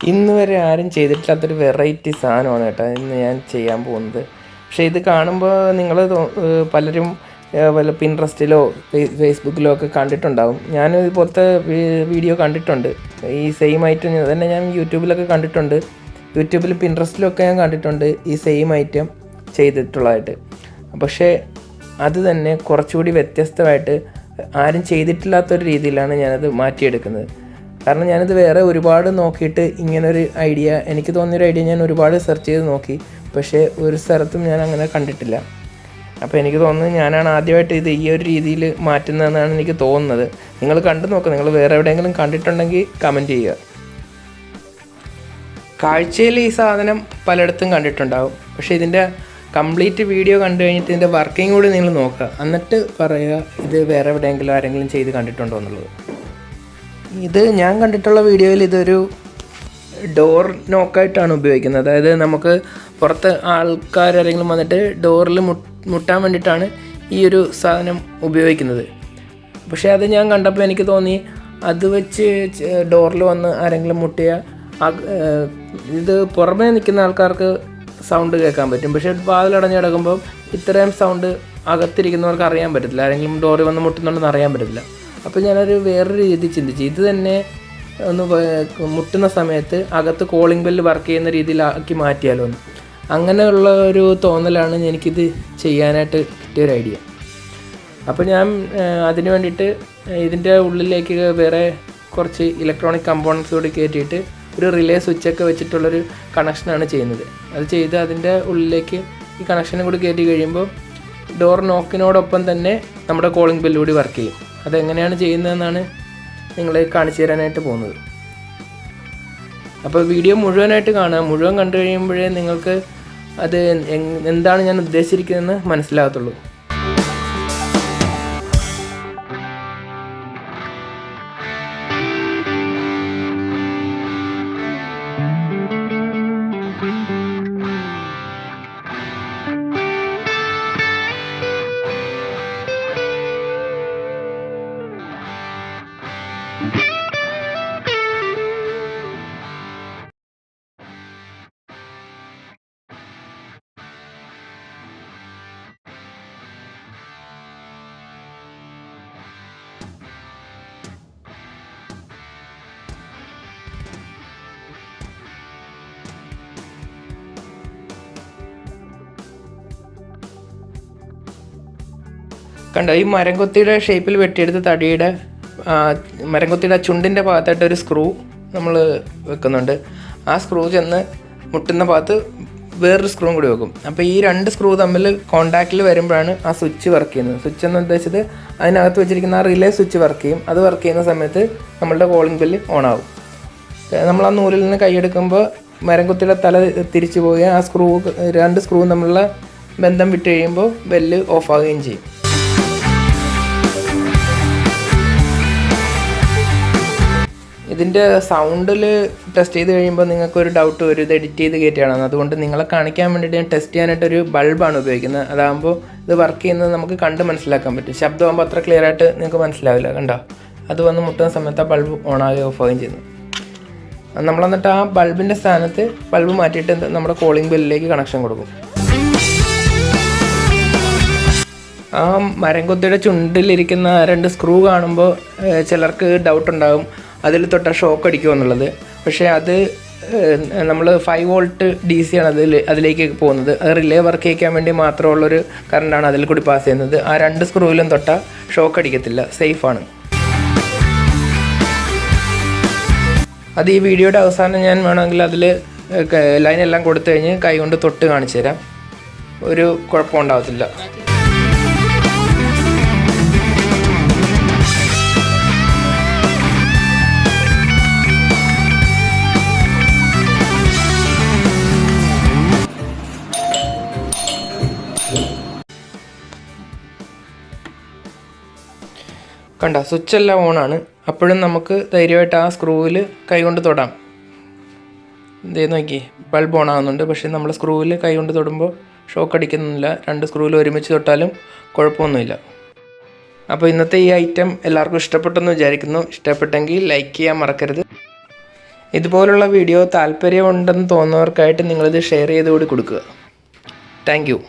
ഇന്ന് വരെ ആരും ചെയ്തിട്ടില്ലാത്തൊരു വെറൈറ്റി സാധനമാണ് കേട്ടോ ഇന്ന് ഞാൻ ചെയ്യാൻ പോകുന്നത്. പക്ഷേ ഇത് കാണുമ്പോൾ നിങ്ങൾ പലരും വല്ല പിൻട്രസ്റ്റിലോ ഫേസ്ബുക്കിലോ ഒക്കെ കണ്ടിട്ടുണ്ടാവും. ഞാൻ ഇതുപോലത്തെ വീഡിയോ കണ്ടിട്ടുണ്ട്. ഈ സെയിം ഐറ്റം തന്നെ ഞാൻ യൂട്യൂബിലൊക്കെ കണ്ടിട്ടുണ്ട്. യൂട്യൂബിൽ പിൻട്രസ്റ്റിലൊക്കെ ഞാൻ കണ്ടിട്ടുണ്ട് ഈ സെയിം ഐറ്റം ചെയ്തിട്ടുള്ളതായിട്ട്. പക്ഷേ അത് തന്നെ കുറച്ചുകൂടി വ്യത്യസ്തമായിട്ട് ആരും ചെയ്തിട്ടില്ലാത്തൊരു രീതിയിലാണ് ഞാനത് മാറ്റിയെടുക്കുന്നത്. കാരണം ഞാനിത് വേറെ ഒരുപാട് നോക്കിയിട്ട് ഇങ്ങനൊരു ഐഡിയ, എനിക്ക് തോന്നിയൊരു ഐഡിയ ഞാൻ ഒരുപാട് സെർച്ച് ചെയ്ത് നോക്കി. പക്ഷേ ഒരു സ്ഥലത്തും ഞാൻ അങ്ങനെ കണ്ടിട്ടില്ല. അപ്പോൾ എനിക്ക് തോന്നുന്നത് ഞാനാണ് ആദ്യമായിട്ട് ഇത് ഈ ഒരു രീതിയിൽ മാറ്റുന്നതെന്നാണ് എനിക്ക് തോന്നുന്നത്. നിങ്ങൾ കണ്ടു നോക്കുക. നിങ്ങൾ വേറെ എവിടെയെങ്കിലും കണ്ടിട്ടുണ്ടെങ്കിൽ കമൻറ്റ് ചെയ്യുക. കാഴ്ചയിൽ ഈ സാധനം പലയിടത്തും കണ്ടിട്ടുണ്ടാവും. പക്ഷേ ഇതിൻ്റെ കംപ്ലീറ്റ് വീഡിയോ കണ്ടു കഴിഞ്ഞിട്ട് ഇതിൻ്റെ വർക്കിംഗ് കൂടി നിങ്ങൾ നോക്കുക. എന്നിട്ട് പറയുക ഇത് വേറെ എവിടെയെങ്കിലും ആരെങ്കിലും ചെയ്ത് കണ്ടിട്ടുണ്ടോ എന്നുള്ളത്. ഇത് ഞാൻ കണ്ടിട്ടുള്ള വീഡിയോയിൽ ഇതൊരു ഡോർ നോക്കായിട്ടാണ് ഉപയോഗിക്കുന്നത്. അതായത് നമുക്ക് പുറത്ത് ആൾക്കാരെങ്കിലും വന്നിട്ട് ഡോറിൽ മുട്ടാൻ വേണ്ടിയിട്ടാണ് ഈ ഒരു സാധനം ഉപയോഗിക്കുന്നത്. പക്ഷേ അത് ഞാൻ കണ്ടപ്പോൾ എനിക്ക് തോന്നി അത് വെച്ച് ഡോറിൽ വന്ന് ആരെങ്കിലും മുട്ടിയ ഇത് പുറമേ നിൽക്കുന്ന ആൾക്കാർക്ക് സൗണ്ട് കേൾക്കാൻ പറ്റും. പക്ഷേ വാതിലടഞ്ഞ് കിടക്കുമ്പോൾ ഇത്രയും സൗണ്ട് അകത്തിരിക്കുന്നവർക്ക് അറിയാൻ പറ്റത്തില്ല. ആരെങ്കിലും ഡോറിൽ വന്ന് മുട്ടുന്നുണ്ടെന്ന് അറിയാൻ പറ്റത്തില്ല. അപ്പോൾ ഞാനൊരു വേറൊരു രീതി ചിന്തിച്ചു, ഇത് തന്നെ ഒന്ന് മുട്ടുന്ന സമയത്ത് അകത്ത് കോളിംഗ് ബെല്ല് വർക്ക് ചെയ്യുന്ന രീതിയിലാക്കി മാറ്റിയാലോ എന്ന്. അങ്ങനെയുള്ള ഒരു തോന്നലാണ് എനിക്കിത് ചെയ്യാനായിട്ട് കിട്ടിയൊരു ഐഡിയ. അപ്പോൾ ഞാൻ അതിന് വേണ്ടിയിട്ട് ഇതിൻ്റെ ഉള്ളിലേക്ക് വേറെ കുറച്ച് ഇലക്ട്രോണിക് കമ്പോണൻസ് കൂടി കയറ്റിയിട്ട് ഒരു റിലേ സ്വിച്ചൊക്കെ വെച്ചിട്ടുള്ളൊരു കണക്ഷനാണ് ചെയ്യുന്നത്. അത് ചെയ്ത് അതിൻ്റെ ഉള്ളിലേക്ക് ഈ കണക്ഷനും കൂടി കയറ്റി കഴിയുമ്പോൾ ഡോർ നോക്കിനോടൊപ്പം തന്നെ നമ്മുടെ കോളിംഗ് ബെല്ല് കൂടി വർക്ക് ചെയ്യും. അതെങ്ങനെയാണ് ചെയ്യുന്നതെന്നാണ് നിങ്ങളെ കാണിച്ചു തരാനായിട്ട് പോകുന്നത്. അപ്പോൾ വീഡിയോ മുഴുവനായിട്ട് കാണുക. മുഴുവൻ കണ്ടു കഴിയുമ്പോഴേ നിങ്ങൾക്ക് അത് എന്താണ് ഞാൻ ഉദ്ദേശിച്ചിരിക്കുന്നതെന്ന് മനസ്സിലാകത്തുള്ളൂ. കണ്ടോ, ഈ മരംകൊത്തിയുടെ ഷേപ്പിൽ വെട്ടിയെടുത്ത തടിയുടെ മരംകൊത്തിയുടെ ചുണ്ടിൻ്റെ ഭാഗത്തായിട്ട് ഒരു സ്ക്രൂ നമ്മൾ വെക്കുന്നുണ്ട്. ആ സ്ക്രൂ ചെന്ന് മുട്ടുന്ന ഭാഗത്ത് വേറൊരു സ്ക്രൂവും കൂടി വെക്കും. അപ്പോൾ ഈ രണ്ട് സ്ക്രൂ തമ്മിൽ കോണ്ടാക്റ്റിൽ വരുമ്പോഴാണ് ആ സ്വിച്ച് വർക്ക് ചെയ്യുന്നത്. സ്വിച്ച് എന്ന് ഉദ്ദേശിച്ചത് അതിനകത്ത് വെച്ചിരിക്കുന്ന ആ റിലേ സ്വിച്ച് വർക്ക് ചെയ്യും. അത് വർക്ക് ചെയ്യുന്ന സമയത്ത് നമ്മളുടെ കോളിംഗ് ബെല്ല് ഓൺ ആവും. നമ്മൾ ആ നൂലിൽ നിന്ന് കൈയെടുക്കുമ്പോൾ മരംകൊത്തിയുടെ തല തിരിച്ചു പോവുകയും ആ സ്ക്രൂ രണ്ട് സ്ക്രൂ തമ്മിലുള്ള ബന്ധം വിട്ട് കഴിയുമ്പോൾ ബെല്ല് ഓഫാവുകയും ചെയ്യും. ഇതിൻ്റെ സൗണ്ടിൽ ടെസ്റ്റ് ചെയ്ത് കഴിയുമ്പോൾ നിങ്ങൾക്കൊരു ഡൗട്ട് വരും, ഇത് എഡിറ്റ് ചെയ്ത് കയറ്റിയാണെന്ന്. അതുകൊണ്ട് നിങ്ങളെ കാണിക്കാൻ വേണ്ടിയിട്ട് ഞാൻ ടെസ്റ്റ് ചെയ്യാനായിട്ടൊരു ബൾബാണ് ഉപയോഗിക്കുന്നത്. അതാകുമ്പോൾ ഇത് വർക്ക് ചെയ്യുന്നത് നമുക്ക് കണ്ട് മനസ്സിലാക്കാൻ പറ്റും. ശബ്ദമാകുമ്പോൾ അത്ര ക്ലിയർ ആയിട്ട് നിങ്ങൾക്ക് മനസ്സിലാവില്ല. കണ്ടോ, അത് വന്ന് മുട്ടുന്ന സമയത്ത് ആ ബൾബ് ഓണാകുകയും ഓഫാകുകയും ചെയ്യുന്നു. നമ്മൾ എന്നിട്ട് ആ ബൾബിൻ്റെ സ്ഥാനത്ത് ബൾബ് മാറ്റിയിട്ട് നമ്മുടെ കോളിംഗ് ബെല്ലിലേക്ക് കണക്ഷൻ കൊടുക്കും. ആ മരംകൊത്തിയുടെ ചുണ്ടിലിരിക്കുന്ന രണ്ട് സ്ക്രൂ കാണുമ്പോൾ ചിലർക്ക് ഡൗട്ട് ഉണ്ടാകും, അതിൽ തൊട്ടാൽ ഷോക്ക് അടിക്കുമോ എന്നുള്ളത്. പക്ഷേ അത് നമ്മൾ 5 വോൾട്ട് DC ആണ് അതിലേക്ക് പോകുന്നത്. അത് റിലേ വർക്ക് ചെയ്യിക്കാൻ വേണ്ടി മാത്രമുള്ളൊരു കറണ്ടാണ് അതിൽ കൂടി പാസ് ചെയ്യുന്നത്. ആ രണ്ട് സ്ക്രൂവിലും തൊട്ടാൽ ഷോക്ക് അടിക്കത്തില്ല, സേഫാണ്. അത് ഈ വീഡിയോയുടെ അവസാനം ഞാൻ വേണമെങ്കിൽ അതിൽ ലൈനെല്ലാം കൊടുത്തു കഴിഞ്ഞ് കൈ കൊണ്ട് തൊട്ട് കാണിച്ചു തരാം. ഒരു കുഴപ്പമുണ്ടാകത്തില്ല. കണ്ട, സ്വിച്ചെല്ലാം ഓണാണ്. അപ്പോഴും നമുക്ക് ധൈര്യമായിട്ട് ആ സ്ക്രൂവിൽ കൈകൊണ്ട് തൊടാം. ഇതേ നോക്കി, ബൾബ് ഓണാകുന്നുണ്ട്. പക്ഷേ നമ്മൾ സ്ക്രൂവിൽ കൈകൊണ്ട് തൊടുമ്പോൾ ഷോക്ക് അടിക്കുന്നില്ല. രണ്ട് സ്ക്രൂവിൽ ഒരുമിച്ച് തൊട്ടാലും കുഴപ്പമൊന്നുമില്ല. അപ്പോൾ ഇന്നത്തെ ഈ ഐറ്റം എല്ലാവർക്കും ഇഷ്ടപ്പെട്ടെന്ന് വിചാരിക്കുന്നു. ഇഷ്ടപ്പെട്ടെങ്കിൽ ലൈക്ക് ചെയ്യാൻ മറക്കരുത്. ഇതുപോലുള്ള വീഡിയോ താല്പര്യമുണ്ടെന്ന് തോന്നുന്നവർക്കായിട്ട് നിങ്ങളിത് ഷെയർ ചെയ്ത് കൂടി കൊടുക്കുക. Thank you.